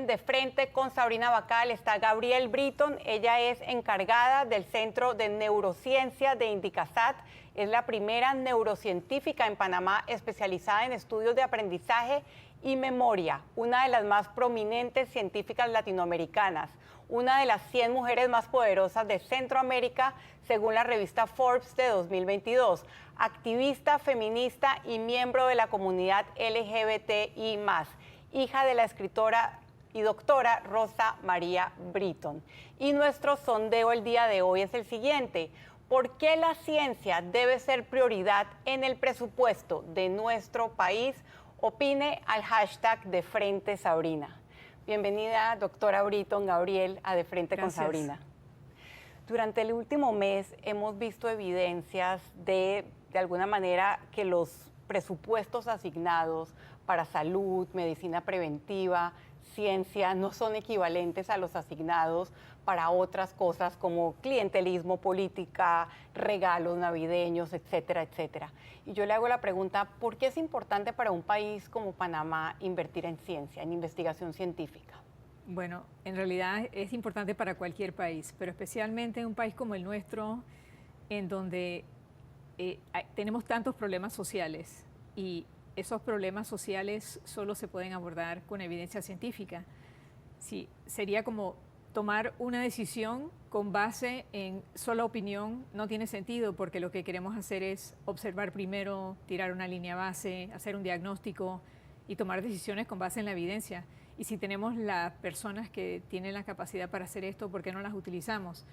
en De Frente con Sabrina Bacal está Gabrielle Britton. Ella es encargada del Centro de Neurociencia de Indicasat. Es la primera neurocientífica en Panamá especializada en estudios de aprendizaje y memoria, una de las más prominentes científicas latinoamericanas, una de las 100 mujeres más poderosas de Centroamérica, según la revista Forbes de 2022, activista, feminista y miembro de la comunidad LGBTI+, hija de la escritora y doctora Rosa María Britton. Y nuestro sondeo el día de hoy es el siguiente: ¿por qué la ciencia debe ser prioridad en el presupuesto de nuestro país? Opine al hashtag De Frente Sabrina. Bienvenida, doctora Britton, Gabriel, a De Frente con Sabrina. Durante el último mes hemos visto evidencias de alguna manera, que los presupuestos asignados para salud, medicina preventiva, ciencia, no son equivalentes a los asignados para otras cosas como clientelismo, política, regalos navideños, etcétera, etcétera. Y yo le hago la pregunta, ¿por qué es importante para un país como Panamá invertir en ciencia, en investigación científica? Bueno, en realidad es importante para cualquier país, pero especialmente en un país como el nuestro, en donde tenemos tantos problemas sociales y esos problemas sociales solo se pueden abordar con evidencia científica. Sí, sería como tomar una decisión con base en sola opinión no tiene sentido, porque lo que queremos hacer es observar primero, tirar una línea base, hacer un diagnóstico y tomar decisiones con base en la evidencia. Y si tenemos las personas que tienen la capacidad para hacer esto, ¿por qué no las utilizamos?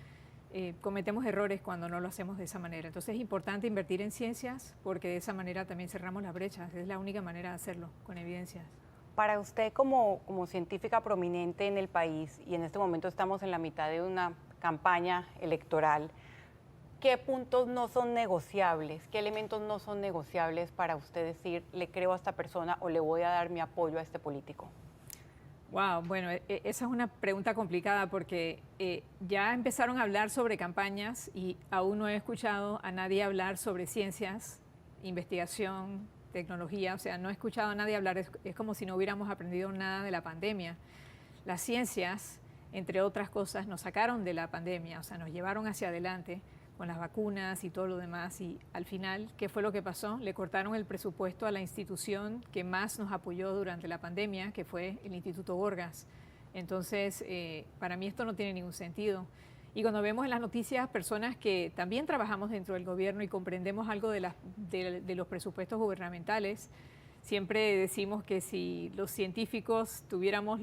Cometemos errores cuando no lo hacemos de esa manera. Entonces es importante invertir en ciencias porque de esa manera también cerramos las brechas. Es la única manera de hacerlo, con evidencias. Para usted como científica prominente en el país, y en este momento estamos en la mitad de una campaña electoral, ¿qué puntos no son negociables? ¿Qué elementos no son negociables para usted decir, le creo a esta persona o le voy a dar mi apoyo a este político? Wow, bueno, esa es una pregunta complicada porque ya empezaron a hablar sobre campañas y aún no he escuchado a nadie hablar sobre ciencias, investigación, tecnología. O sea, no he escuchado a nadie hablar, es como si no hubiéramos aprendido nada de la pandemia. Las ciencias, entre otras cosas, nos sacaron de la pandemia, o sea, nos llevaron hacia adelante con las vacunas y todo lo demás, y al final, ¿qué fue lo que pasó? Le cortaron el presupuesto a la institución que más nos apoyó durante la pandemia, que fue el Instituto Gorgas. Entonces, para mí esto no tiene ningún sentido. Y cuando vemos en las noticias personas que también trabajamos dentro del gobierno y comprendemos algo de los presupuestos gubernamentales, siempre decimos que si los científicos tuviéramos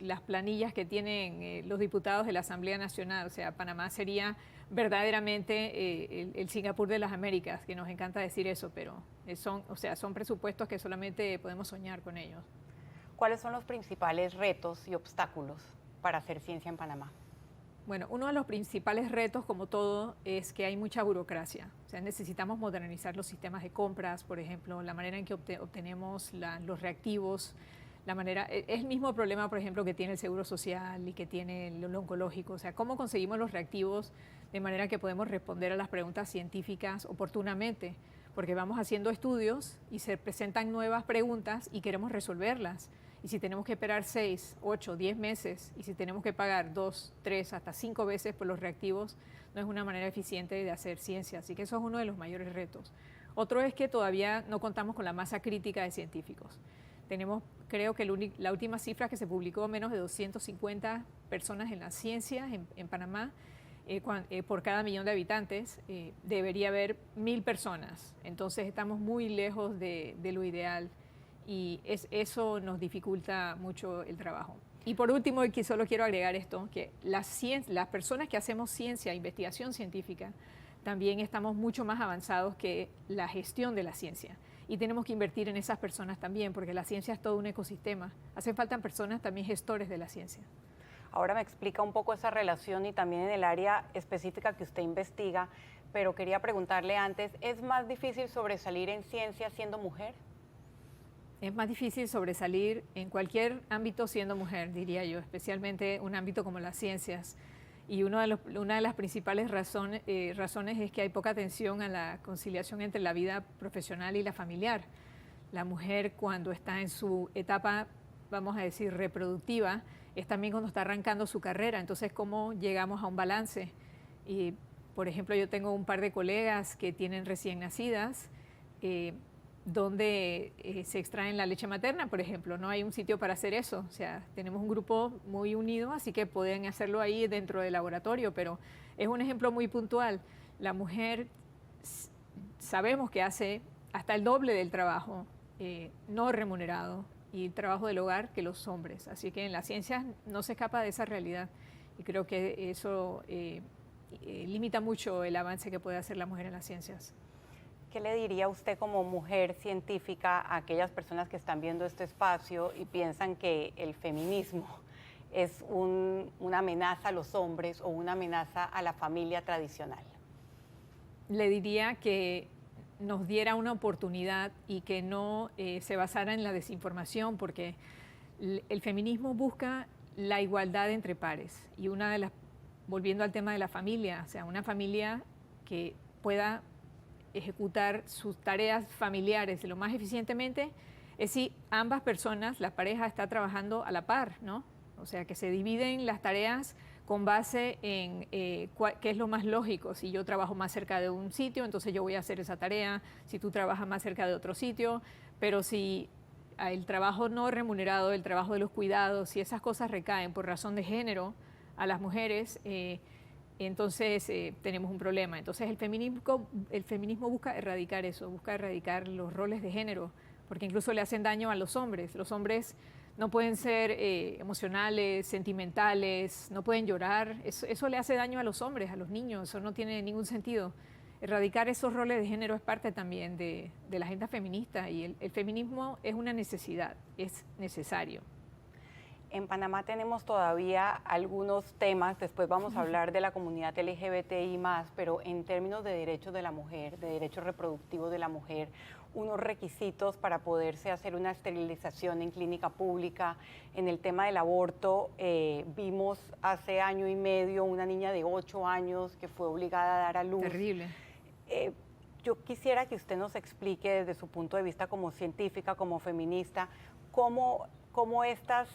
las planillas que tienen los diputados de la Asamblea Nacional, o sea, Panamá sería verdaderamente el Singapur de las Américas, que nos encanta decir eso, pero son presupuestos que solamente podemos soñar con ellos. ¿Cuáles son los principales retos y obstáculos para hacer ciencia en Panamá? Bueno, uno de los principales retos, como todo, es que hay mucha burocracia. O sea, necesitamos modernizar los sistemas de compras, por ejemplo, la manera en que obtenemos los reactivos, es el mismo problema, por ejemplo, que tiene el Seguro Social y que tiene el oncológico. O sea, cómo conseguimos los reactivos de manera que podemos responder a las preguntas científicas oportunamente, porque vamos haciendo estudios y se presentan nuevas preguntas y queremos resolverlas. Y si tenemos que esperar 6, 8, 10 meses y si tenemos que pagar 2, 3, hasta 5 veces por los reactivos, no es una manera eficiente de hacer ciencia. Así que eso es uno de los mayores retos. Otro es que todavía no contamos con la masa crítica de científicos. Tenemos, creo que la última cifra que se publicó, menos de 250 personas en la ciencia en Panamá, por cada millón de habitantes, debería haber 1000 personas. Entonces estamos muy lejos de lo ideal. Y eso nos dificulta mucho el trabajo. Y por último, solo quiero agregar esto, que las personas que hacemos ciencia, investigación científica, también estamos mucho más avanzados que la gestión de la ciencia. Y tenemos que invertir en esas personas también, porque la ciencia es todo un ecosistema. Hacen falta personas también gestores de la ciencia. Ahora me explica un poco esa relación y también en el área específica que usted investiga, pero quería preguntarle antes, ¿es más difícil sobresalir en ciencia siendo mujer? Es más difícil sobresalir en cualquier ámbito siendo mujer, diría yo, especialmente un ámbito como las ciencias. Y una de las principales razones es que hay poca atención a la conciliación entre la vida profesional y la familiar. La mujer, cuando está en su etapa, vamos a decir, reproductiva, es también cuando está arrancando su carrera. Entonces, ¿cómo llegamos a un balance? Y, por ejemplo, yo tengo un par de colegas que tienen recién nacidas, donde se extraen la leche materna, por ejemplo. No hay un sitio para hacer eso. O sea, tenemos un grupo muy unido, así que pueden hacerlo ahí dentro del laboratorio, pero es un ejemplo muy puntual. La mujer sabemos que hace hasta el doble del trabajo no remunerado y el trabajo del hogar que los hombres. Así que en las ciencias no se escapa de esa realidad. Y creo que eso limita mucho el avance que puede hacer la mujer en las ciencias. ¿Qué le diría usted como mujer científica a aquellas personas que están viendo este espacio y piensan que el feminismo es una amenaza a los hombres o una amenaza a la familia tradicional? Le diría que nos diera una oportunidad y que no se basara en la desinformación, porque el feminismo busca la igualdad entre pares. Y volviendo al tema de la familia, o sea, una familia que pueda ejecutar sus tareas familiares lo más eficientemente es si ambas personas, la pareja, está trabajando a la par, ¿no? O sea, que se dividen las tareas con base en qué es lo más lógico. Si yo trabajo más cerca de un sitio, entonces yo voy a hacer esa tarea. Si tú trabajas más cerca de otro sitio, pero si el trabajo no remunerado, el trabajo de los cuidados, si esas cosas recaen por razón de género a las mujeres, entonces tenemos un problema. Entonces el feminismo busca erradicar eso, busca erradicar los roles de género, porque incluso le hacen daño a los hombres. Los hombres no pueden ser emocionales, sentimentales, no pueden llorar. Eso le hace daño a los hombres, a los niños, eso no tiene ningún sentido. Erradicar esos roles de género es parte también de la agenda feminista, y el feminismo es una necesidad, es necesario. En Panamá tenemos todavía algunos temas, después vamos a hablar de la comunidad LGBTI+, pero en términos de derechos de la mujer, de derechos reproductivos de la mujer, unos requisitos para poderse hacer una esterilización en clínica pública. En el tema del aborto, vimos hace año y medio una niña de 8 años que fue obligada a dar a luz. Terrible. Yo quisiera que usted nos explique desde su punto de vista como científica, como feminista, cómo estas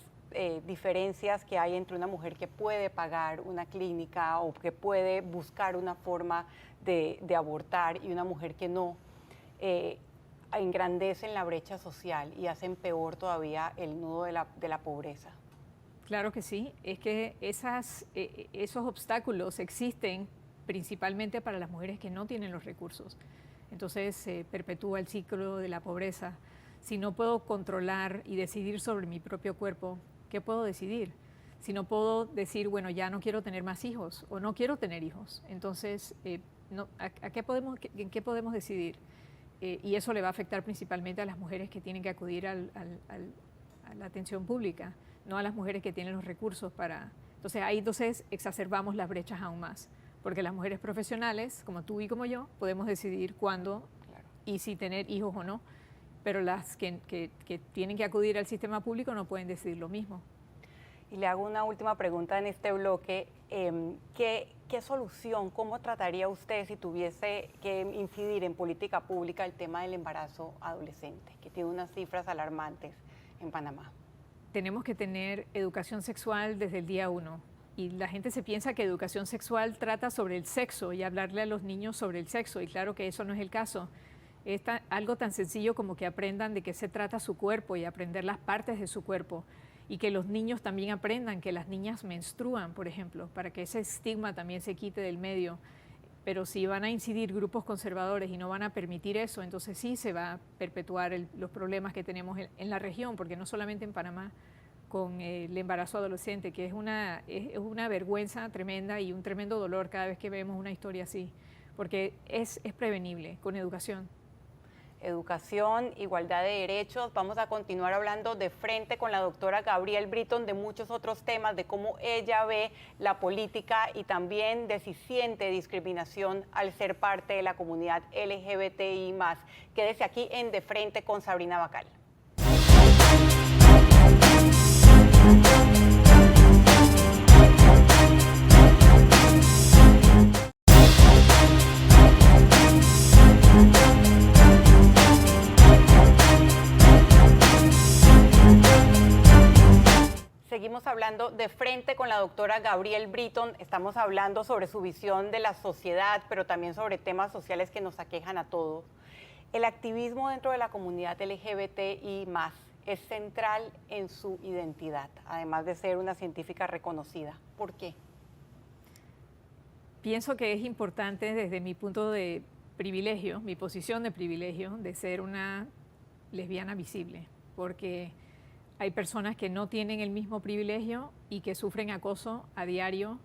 diferencias que hay entre una mujer que puede pagar una clínica o que puede buscar una forma de abortar y una mujer que no, engrandecen la brecha social y hacen peor todavía el nudo de la pobreza. Claro que sí, es que esos obstáculos existen principalmente para las mujeres que no tienen los recursos. Entonces se perpetúa el ciclo de la pobreza. Si no puedo controlar y decidir sobre mi propio cuerpo, ¿qué puedo decidir? Si no puedo decir, bueno, ya no quiero tener más hijos o no quiero tener hijos, entonces, ¿en qué podemos decidir? Y eso le va a afectar principalmente a las mujeres que tienen que acudir a la atención pública, no a las mujeres que tienen los recursos para... Entonces exacerbamos las brechas aún más, porque las mujeres profesionales, como tú y como yo, podemos decidir cuándo y si tener hijos o no, pero las que tienen que acudir al sistema público no pueden decidir lo mismo. Y le hago una última pregunta en este bloque. ¿Qué solución, cómo trataría usted si tuviese que incidir en política pública el tema del embarazo adolescente, que tiene unas cifras alarmantes en Panamá? Tenemos que tener educación sexual desde el día 1. Y la gente se piensa que educación sexual trata sobre el sexo y hablarle a los niños sobre el sexo, y claro que eso no es el caso. Es algo tan sencillo como que aprendan de qué se trata su cuerpo y aprender las partes de su cuerpo, y que los niños también aprendan que las niñas menstruan, por ejemplo, para que ese estigma también se quite del medio. Pero si van a incidir grupos conservadores y no van a permitir eso, entonces sí se va a perpetuar los problemas que tenemos en la región, porque no solamente en Panamá, con el embarazo adolescente, que es una vergüenza tremenda y un tremendo dolor cada vez que vemos una historia así, porque es prevenible con educación. Educación, igualdad de derechos. Vamos a continuar hablando de frente con la doctora Gabrielle Britton de muchos otros temas, de cómo ella ve la política y también de si siente discriminación al ser parte de la comunidad LGBTI+. Quédese aquí en De Frente con Sabrina Bacal. Seguimos hablando de frente con la doctora Gabrielle Britton. Estamos hablando sobre su visión de la sociedad, pero también sobre temas sociales que nos aquejan a todos. El activismo dentro de la comunidad LGBTI+, es central en su identidad, además de ser una científica reconocida. ¿Por qué? Pienso que es importante desde mi punto de privilegio, mi posición de privilegio, de ser una lesbiana visible, porque hay personas que no tienen el mismo privilegio y que sufren acoso a diario,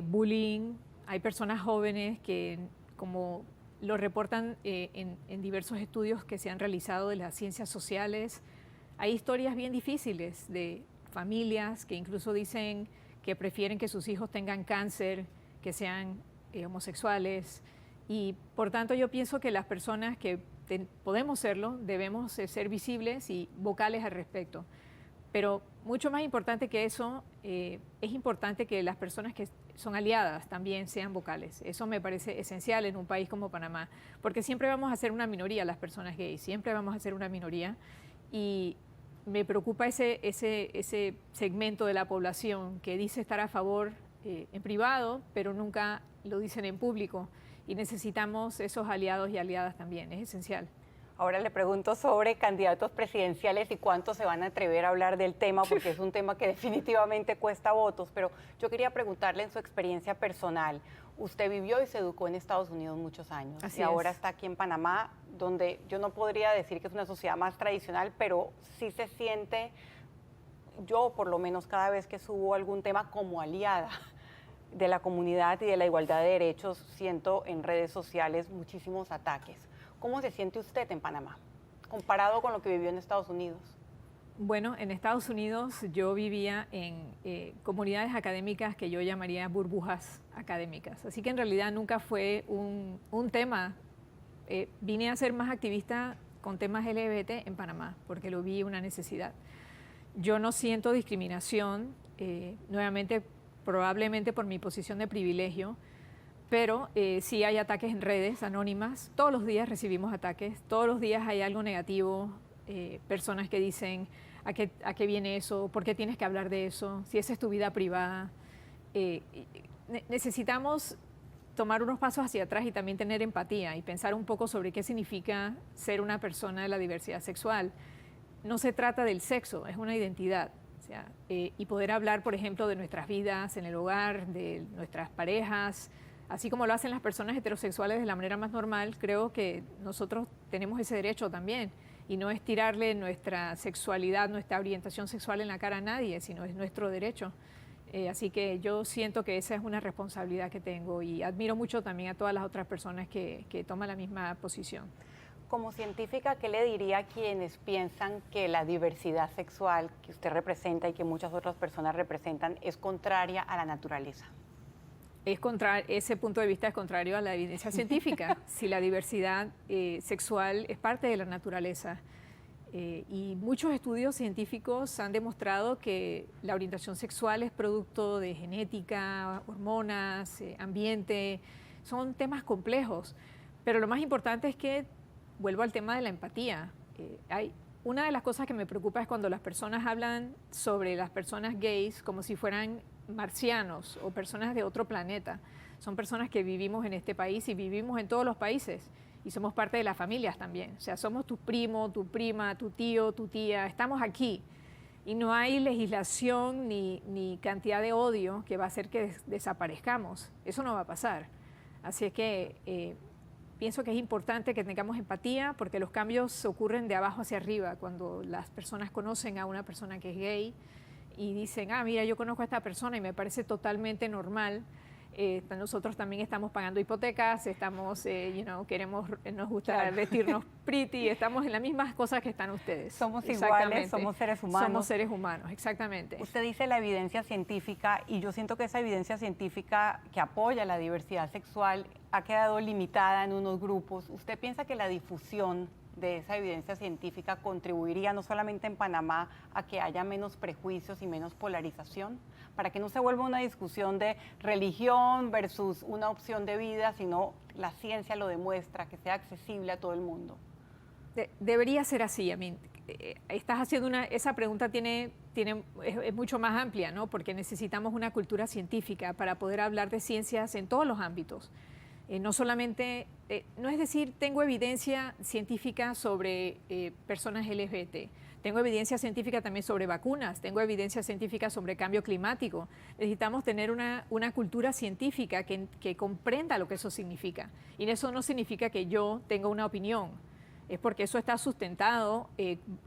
bullying. Hay personas jóvenes que, como lo reportan en diversos estudios que se han realizado de las ciencias sociales, hay historias bien difíciles de familias que incluso dicen que prefieren que sus hijos tengan cáncer, que sean homosexuales. Y por tanto yo pienso que las personas que podemos serlo, debemos ser visibles y vocales al respecto. Pero mucho más importante que eso, es importante que las personas que son aliadas también sean vocales. Eso me parece esencial en un país como Panamá, porque siempre vamos a ser una minoría las personas gays, siempre vamos a ser una minoría, y me preocupa ese segmento de la población que dice estar a favor en privado, pero nunca lo dicen en público. Y necesitamos esos aliados y aliadas también, es esencial. Ahora le pregunto sobre candidatos presidenciales y cuántos se van a atrever a hablar del tema, porque es un tema que definitivamente cuesta votos, pero yo quería preguntarle en su experiencia personal. Usted vivió y se educó en Estados Unidos muchos años y ahora está aquí en Panamá, donde yo no podría decir que es una sociedad más tradicional, pero sí se siente, yo por lo menos cada vez que subo algún tema como aliada de la comunidad y de la igualdad de derechos, siento en redes sociales muchísimos ataques. ¿Cómo se siente usted en Panamá, comparado con lo que vivió en Estados Unidos? Bueno, en Estados Unidos yo vivía en comunidades académicas que yo llamaría burbujas académicas, así que en realidad nunca fue un tema. Vine a ser más activista con temas LGBT en Panamá, porque lo vi una necesidad. Yo no siento discriminación, nuevamente, probablemente por mi posición de privilegio, pero sí hay ataques en redes anónimas. Todos los días recibimos ataques, todos los días hay algo negativo, personas que dicen ¿a qué viene eso? ¿Por qué tienes que hablar de eso? Si esa es tu vida privada. Necesitamos tomar unos pasos hacia atrás y también tener empatía y pensar un poco sobre qué significa ser una persona de la diversidad sexual. No se trata del sexo, es una identidad. O sea, y poder hablar, por ejemplo, de nuestras vidas en el hogar, de nuestras parejas, así como lo hacen las personas heterosexuales de la manera más normal, creo que nosotros tenemos ese derecho también. Y no es tirarle nuestra sexualidad, nuestra orientación sexual en la cara a nadie, sino es nuestro derecho. Así que yo siento que esa es una responsabilidad que tengo y admiro mucho también a todas las otras personas que toman la misma posición. Como científica, ¿qué le diría a quienes piensan que la diversidad sexual que usted representa y que muchas otras personas representan es contraria a la naturaleza? Ese punto de vista es contrario a la evidencia científica. Si la diversidad sexual es parte de la naturaleza, y muchos estudios científicos han demostrado que la orientación sexual es producto de genética, hormonas, ambiente, son temas complejos, pero lo más importante es que, vuelvo al tema de la empatía, una de las cosas que me preocupa es cuando las personas hablan sobre las personas gays como si fueran marcianos o personas de otro planeta. Son personas que vivimos en este país y vivimos en todos los países y somos parte de las familias también. O sea, somos tu primo, tu prima, tu tío, tu tía, estamos aquí. Y no hay legislación ni cantidad de odio que va a hacer que desaparezcamos. Eso no va a pasar. Así es que pienso que es importante que tengamos empatía porque los cambios ocurren de abajo hacia arriba. Cuando las personas conocen a una persona que es gay y dicen, mira, yo conozco a esta persona y me parece totalmente normal. Nosotros también estamos pagando hipotecas, estamos, nos gusta vestirnos pretty, estamos en las mismas cosas que están ustedes. Somos iguales, somos seres humanos. Somos seres humanos, exactamente. Usted dice la evidencia científica y yo siento que esa evidencia científica que apoya la diversidad sexual ha quedado limitada en unos grupos. ¿Usted piensa que la difusión de esa evidencia científica contribuiría no solamente en Panamá a que haya menos prejuicios y menos polarización, para que no se vuelva una discusión de religión versus una opción de vida, sino la ciencia lo demuestra, que sea accesible a todo el mundo? Debería ser así. Estás haciendo esa pregunta tiene es mucho más amplia, ¿no? Porque necesitamos una cultura científica para poder hablar de ciencias en todos los ámbitos. No solamente, no es decir, tengo evidencia científica sobre personas LGBT, tengo evidencia científica también sobre vacunas, tengo evidencia científica sobre cambio climático. Necesitamos tener una cultura científica que comprenda lo que eso significa. Y eso no significa que yo tenga una opinión, es porque eso está sustentado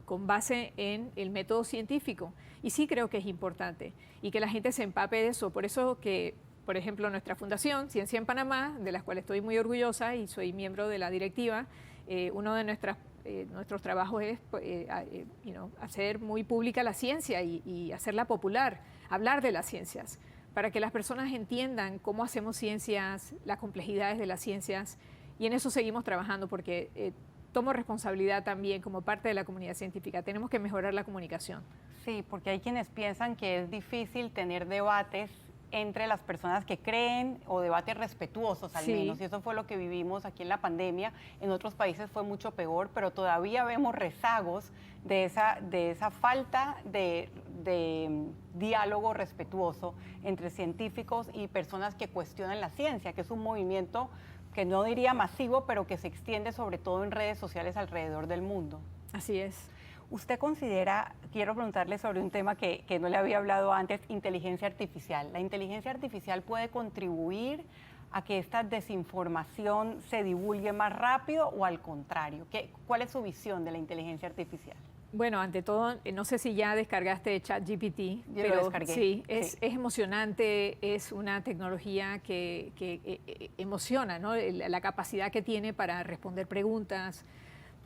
con base en el método científico. Y sí creo que es importante y que la gente se empape de eso. Por eso que, por ejemplo, nuestra fundación, Ciencia en Panamá, de la cual estoy muy orgullosa y soy miembro de la directiva, uno de nuestros trabajos es hacer muy pública la ciencia y hacerla popular, hablar de las ciencias, para que las personas entiendan cómo hacemos ciencias, las complejidades de las ciencias, y en eso seguimos trabajando porque tomo responsabilidad también como parte de la comunidad científica. Tenemos que mejorar la comunicación. Sí, porque hay quienes piensan que es difícil tener debates entre las personas que creen, o debates respetuosos al menos, y eso fue lo que vivimos aquí en la pandemia. En otros países fue mucho peor, pero todavía vemos rezagos de esa falta de diálogo respetuoso entre científicos y personas que cuestionan la ciencia, que es un movimiento que no diría masivo, pero que se extiende sobre todo en redes sociales alrededor del mundo. Así es. ¿Usted considera, quiero preguntarle sobre un tema que no le había hablado antes, inteligencia artificial? ¿La inteligencia artificial puede contribuir a que esta desinformación se divulgue más rápido o al contrario? ¿Cuál es su visión de la inteligencia artificial? Bueno, ante todo, no sé si ya descargaste ChatGPT, pero lo descargué. Sí, es emocionante, es una tecnología que emociona, ¿no? La capacidad que tiene para responder preguntas,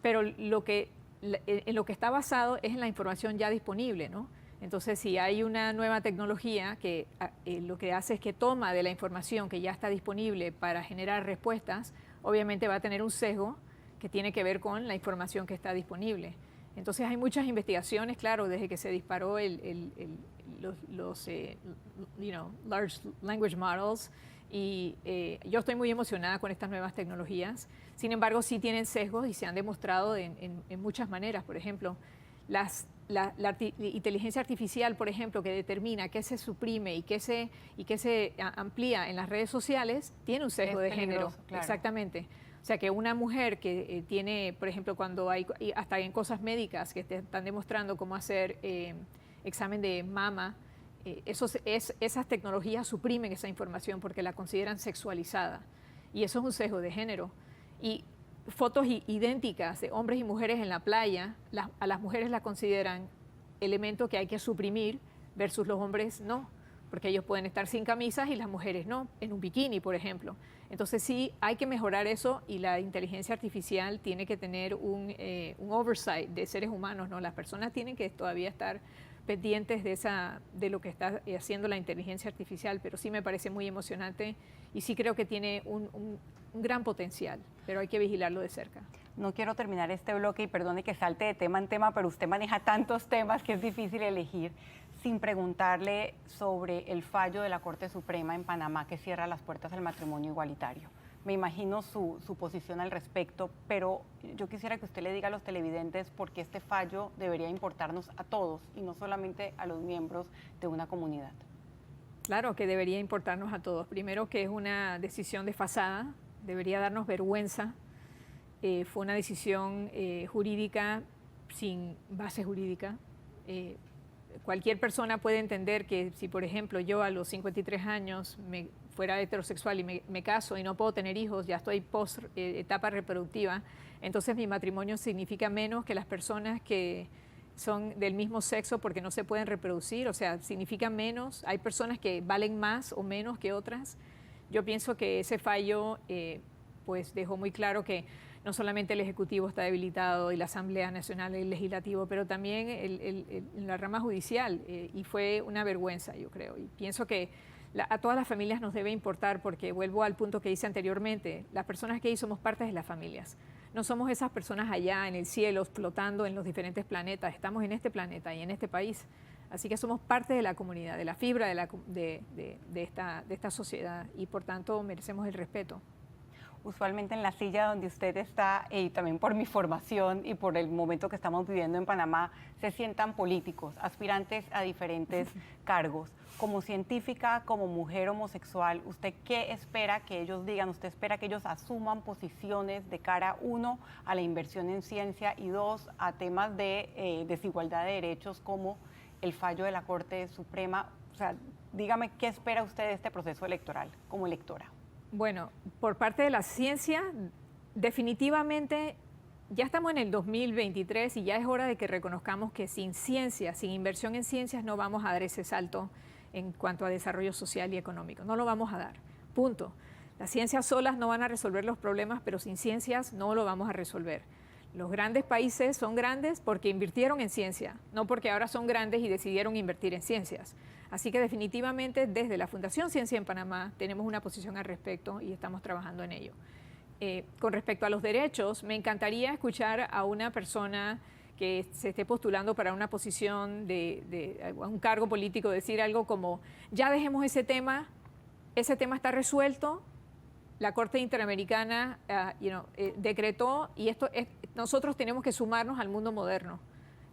pero en lo que está basado es en la información ya disponible, ¿no? Entonces, si hay una nueva tecnología que lo que hace es que toma de la información que ya está disponible para generar respuestas, obviamente va a tener un sesgo que tiene que ver con la información que está disponible. Entonces, hay muchas investigaciones, claro, desde que se disparó los large language models, y yo estoy muy emocionada con estas nuevas tecnologías. Sin embargo, sí tienen sesgos y se han demostrado en muchas maneras. Por ejemplo, la inteligencia artificial, por ejemplo, que determina qué se suprime y qué se amplía en las redes sociales, tiene un sesgo de género. Claro. Exactamente. O sea, que una mujer que tiene, por ejemplo, cuando hay, hasta en cosas médicas que te están demostrando cómo hacer examen de mama, esas tecnologías suprimen esa información porque la consideran sexualizada. Y eso es un sesgo de género. Y fotos idénticas de hombres y mujeres en la playa, a las mujeres las consideran elemento que hay que suprimir versus los hombres no, porque ellos pueden estar sin camisas y las mujeres no, en un bikini, por ejemplo. Entonces sí, hay que mejorar eso, y la inteligencia artificial tiene que tener un oversight de seres humanos, ¿no? Las personas tienen que todavía estar pendientes de lo que está haciendo la inteligencia artificial, pero sí me parece muy emocionante y sí creo que tiene un gran potencial, pero hay que vigilarlo de cerca. No quiero terminar este bloque, y perdone que salte de tema en tema, pero usted maneja tantos temas que es difícil elegir, sin preguntarle sobre el fallo de la Corte Suprema en Panamá que cierra las puertas al matrimonio igualitario. Me imagino su posición al respecto, pero yo quisiera que usted le diga a los televidentes por qué este fallo debería importarnos a todos y no solamente a los miembros de una comunidad. Claro que debería importarnos a todos. Primero, que es una decisión desfasada, debería darnos vergüenza. Fue una decisión jurídica sin base jurídica. Cualquier persona puede entender que si, por ejemplo, yo a los 53 años fuera heterosexual y me caso y no puedo tener hijos, ya estoy post etapa reproductiva, entonces mi matrimonio significa menos que las personas que son del mismo sexo porque no se pueden reproducir, o sea, significa menos. Hay personas que valen más o menos que otras. Yo pienso que ese fallo pues dejó muy claro que no solamente el Ejecutivo está debilitado y la Asamblea Nacional y el Legislativo, pero también en la rama judicial, y fue una vergüenza, yo creo. Y pienso que a todas las familias nos debe importar, porque vuelvo al punto que hice anteriormente, las personas gays somos parte de las familias. No somos esas personas allá en el cielo flotando en los diferentes planetas, estamos en este planeta y en este país. Así que somos parte de la comunidad, de la fibra de esta sociedad, y por tanto merecemos el respeto. Usualmente en la silla donde usted está, y también por mi formación y por el momento que estamos viviendo en Panamá, se sientan políticos, aspirantes a diferentes cargos. Como científica, como mujer homosexual, ¿usted qué espera que ellos digan? ¿Usted espera que ellos asuman posiciones de cara, uno, a la inversión en ciencia y dos, a temas de desigualdad de derechos como el fallo de la Corte Suprema? O sea, dígame, ¿qué espera usted de este proceso electoral como electora? Bueno, por parte de la ciencia, definitivamente ya estamos en el 2023 y ya es hora de que reconozcamos que sin ciencia, sin inversión en ciencias, no vamos a dar ese salto en cuanto a desarrollo social y económico. No lo vamos a dar. Punto. Las ciencias solas no van a resolver los problemas, pero sin ciencias no lo vamos a resolver. Los grandes países son grandes porque invirtieron en ciencia, no porque ahora son grandes y decidieron invertir en ciencias. Así que definitivamente desde la Fundación Ciencia en Panamá tenemos una posición al respecto y estamos trabajando en ello. Con respecto a los derechos, me encantaría escuchar a una persona que se esté postulando para una posición de un cargo político decir algo como, ya dejemos ese tema está resuelto, la Corte Interamericana decretó y nosotros tenemos que sumarnos al mundo moderno,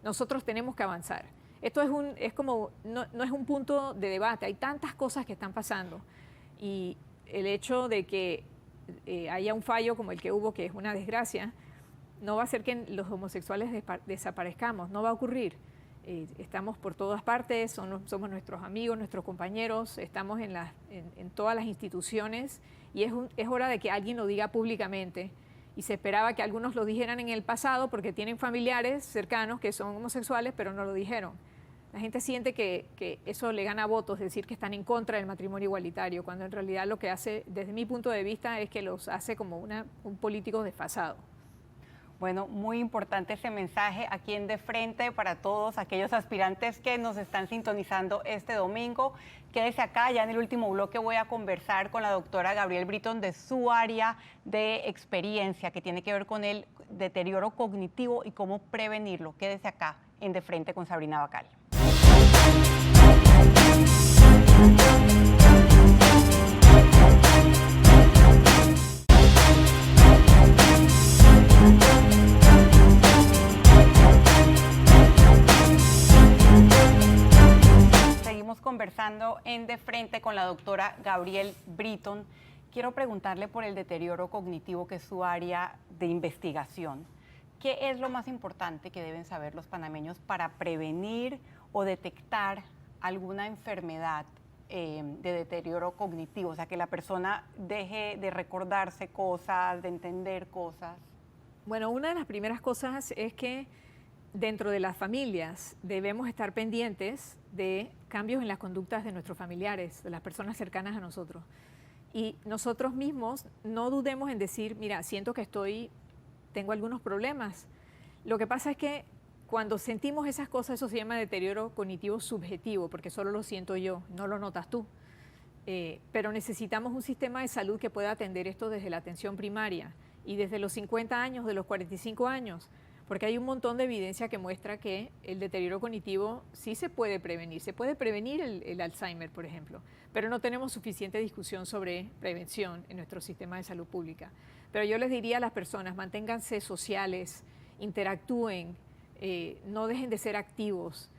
nosotros tenemos que avanzar. Esto no es un punto de debate, hay tantas cosas que están pasando y el hecho de que haya un fallo como el que hubo, que es una desgracia, no va a hacer que los homosexuales desaparezcamos, no va a ocurrir. Estamos por todas partes, somos nuestros amigos, nuestros compañeros, estamos en todas las instituciones y es hora de que alguien lo diga públicamente. Y se esperaba que algunos lo dijeran en el pasado porque tienen familiares cercanos que son homosexuales, pero no lo dijeron. La gente siente que eso le gana votos, decir que están en contra del matrimonio igualitario, cuando en realidad lo que hace, desde mi punto de vista, es que los hace como un político desfasado. Bueno, muy importante ese mensaje aquí en De Frente para todos aquellos aspirantes que nos están sintonizando este domingo. Quédese acá, ya en el último bloque voy a conversar con la doctora Gabrielle Britton de su área de experiencia que tiene que ver con el deterioro cognitivo y cómo prevenirlo. Quédese acá en De Frente con Sabrina Bacal. Seguimos conversando en De Frente con la doctora Gabrielle Britton. Quiero preguntarle por el deterioro cognitivo, que es su área de investigación. ¿Qué es lo más importante que deben saber los panameños para prevenir o detectar alguna enfermedad de deterioro cognitivo? O sea, que la persona deje de recordarse cosas, de entender cosas. Bueno, una de las primeras cosas es que dentro de las familias debemos estar pendientes de cambios en las conductas de nuestros familiares, de las personas cercanas a nosotros. Y nosotros mismos no dudemos en decir, mira, siento que tengo algunos problemas. Lo que pasa es que cuando sentimos esas cosas, eso se llama deterioro cognitivo subjetivo, porque solo lo siento yo, no lo notas tú. Pero necesitamos un sistema de salud que pueda atender esto desde la atención primaria y desde los 50 años, de los 45 años, porque hay un montón de evidencia que muestra que el deterioro cognitivo sí se puede prevenir. Se puede prevenir el Alzheimer, por ejemplo, pero no tenemos suficiente discusión sobre prevención en nuestro sistema de salud pública. Pero yo les diría a las personas, manténganse sociales, interactúen, no dejen de ser activos,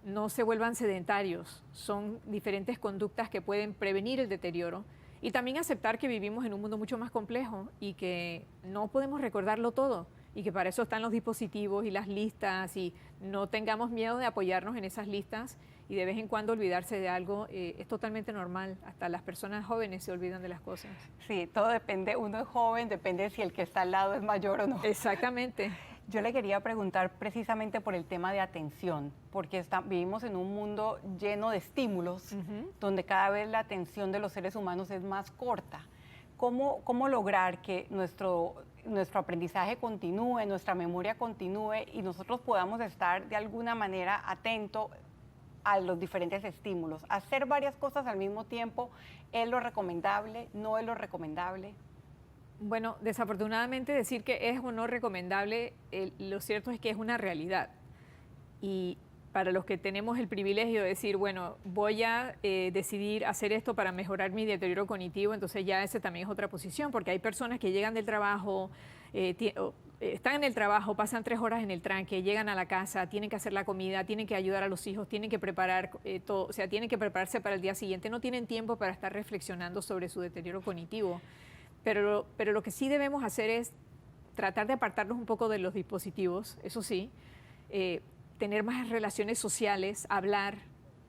no se vuelvan sedentarios. Son diferentes conductas que pueden prevenir el deterioro y también aceptar que vivimos en un mundo mucho más complejo y que no podemos recordarlo todo y que para eso están los dispositivos y las listas y no tengamos miedo de apoyarnos en esas listas y de vez en cuando olvidarse de algo es totalmente normal. Hasta las personas jóvenes se olvidan de las cosas. Sí, todo depende, uno es joven, depende si el que está al lado es mayor o no. Exactamente. Yo le quería preguntar precisamente por el tema de atención, porque vivimos en un mundo lleno de estímulos, donde cada vez la atención de los seres humanos es más corta. ¿Cómo lograr que nuestro aprendizaje continúe, nuestra memoria continúe y nosotros podamos estar de alguna manera atentos a los diferentes estímulos? Hacer varias cosas al mismo tiempo, ¿es lo recomendable? ¿No es lo recomendable? Bueno, desafortunadamente decir que es o no recomendable, lo cierto es que es una realidad. Y para los que tenemos el privilegio de decir, bueno, voy a decidir hacer esto para mejorar mi deterioro cognitivo, entonces ya esa también es otra posición, porque hay personas que llegan del trabajo, están en el trabajo, pasan 3 horas en el tranque, llegan a la casa, tienen que hacer la comida, tienen que ayudar a los hijos, tienen que preparar todo, o sea, tienen que prepararse para el día siguiente, no tienen tiempo para estar reflexionando sobre su deterioro cognitivo. Pero lo que sí debemos hacer es tratar de apartarnos un poco de los dispositivos, eso sí, tener más relaciones sociales, hablar,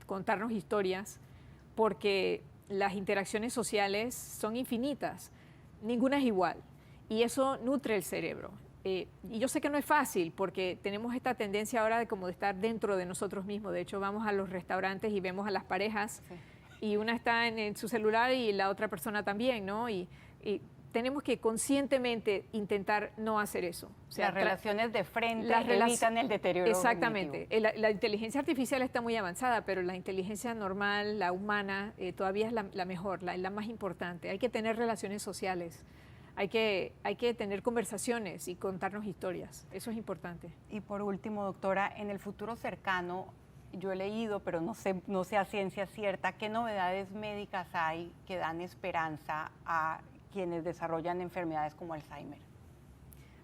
contarnos historias, porque las interacciones sociales son infinitas, ninguna es igual, y eso nutre el cerebro. Y yo sé que no es fácil, porque tenemos esta tendencia ahora de como de estar dentro de nosotros mismos. De hecho, vamos a los restaurantes y vemos a las parejas, sí, y una está en su celular y la otra persona también, ¿no? Y tenemos que conscientemente intentar no hacer eso. O sea, las relaciones de frente evitan el deterioro Exactamente. La inteligencia artificial está muy avanzada, pero la inteligencia normal, la humana, todavía es la mejor, la más importante. Hay que tener relaciones sociales, hay que tener conversaciones y contarnos historias. Eso es importante. Y por último, doctora, en el futuro cercano, yo he leído, pero no sé a ciencia cierta, ¿qué novedades médicas hay que dan esperanza a quienes desarrollan enfermedades como Alzheimer?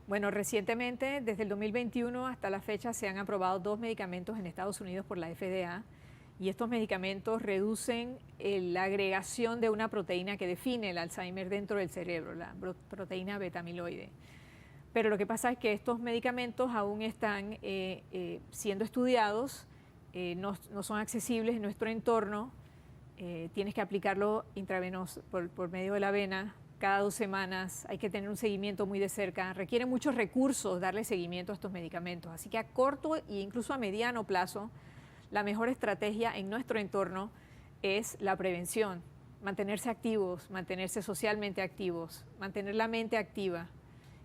Bueno, recientemente, desde el 2021 hasta la fecha, se han aprobado 2 medicamentos en Estados Unidos por la FDA, y estos medicamentos reducen la agregación de una proteína que define el Alzheimer dentro del cerebro, la proteína beta-amiloide. Pero lo que pasa es que estos medicamentos aún están siendo estudiados, no son accesibles en nuestro entorno, tienes que aplicarlo intravenoso por medio de la vena cada 2 semanas, hay que tener un seguimiento muy de cerca, requiere muchos recursos darle seguimiento a estos medicamentos, así que a corto e incluso a mediano plazo, la mejor estrategia en nuestro entorno es la prevención, mantenerse activos, mantenerse socialmente activos, mantener la mente activa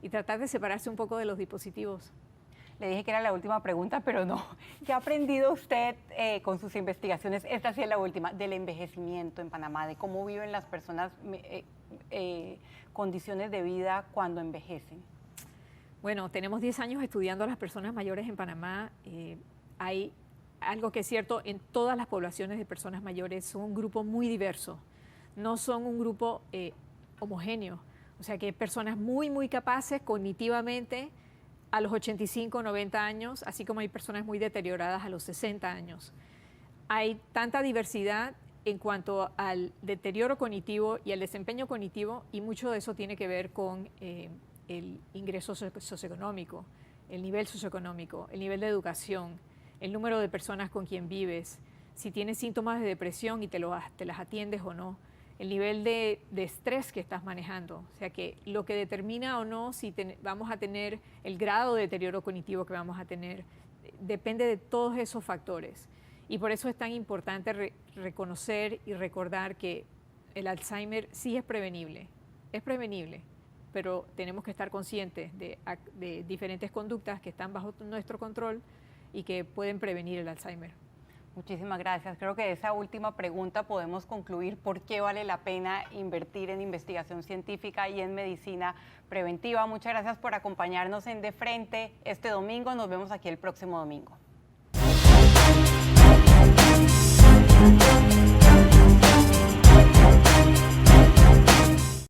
y tratar de separarse un poco de los dispositivos. Le dije que era la última pregunta, pero no. ¿Qué ha aprendido usted con sus investigaciones? Esta sí es la última, del envejecimiento en Panamá, de cómo viven las personas condiciones de vida cuando envejecen. Bueno, tenemos 10 años estudiando a las personas mayores en Panamá. Hay algo que es cierto, en todas las poblaciones de personas mayores son un grupo muy diverso, no son un grupo homogéneo. O sea que hay personas muy capaces cognitivamente a los 85, 90 años, así como hay personas muy deterioradas a los 60 años. Hay tanta diversidad en cuanto al deterioro cognitivo y al desempeño cognitivo, y mucho de eso tiene que ver con el ingreso socioeconómico, el nivel socioeconómico, el nivel de educación, el número de personas con quien vives, si tienes síntomas de depresión y te las atiendes o no, el nivel de estrés que estás manejando. O sea que lo que determina o no si vamos a tener el grado de deterioro cognitivo que vamos a tener, depende de todos esos factores. Y por eso es tan importante reconocer y recordar que el Alzheimer sí es prevenible, pero tenemos que estar conscientes de diferentes conductas que están bajo nuestro control y que pueden prevenir el Alzheimer. Muchísimas gracias. Creo que de esa última pregunta podemos concluir por qué vale la pena invertir en investigación científica y en medicina preventiva. Muchas gracias por acompañarnos en De Frente este domingo. Nos vemos aquí el próximo domingo.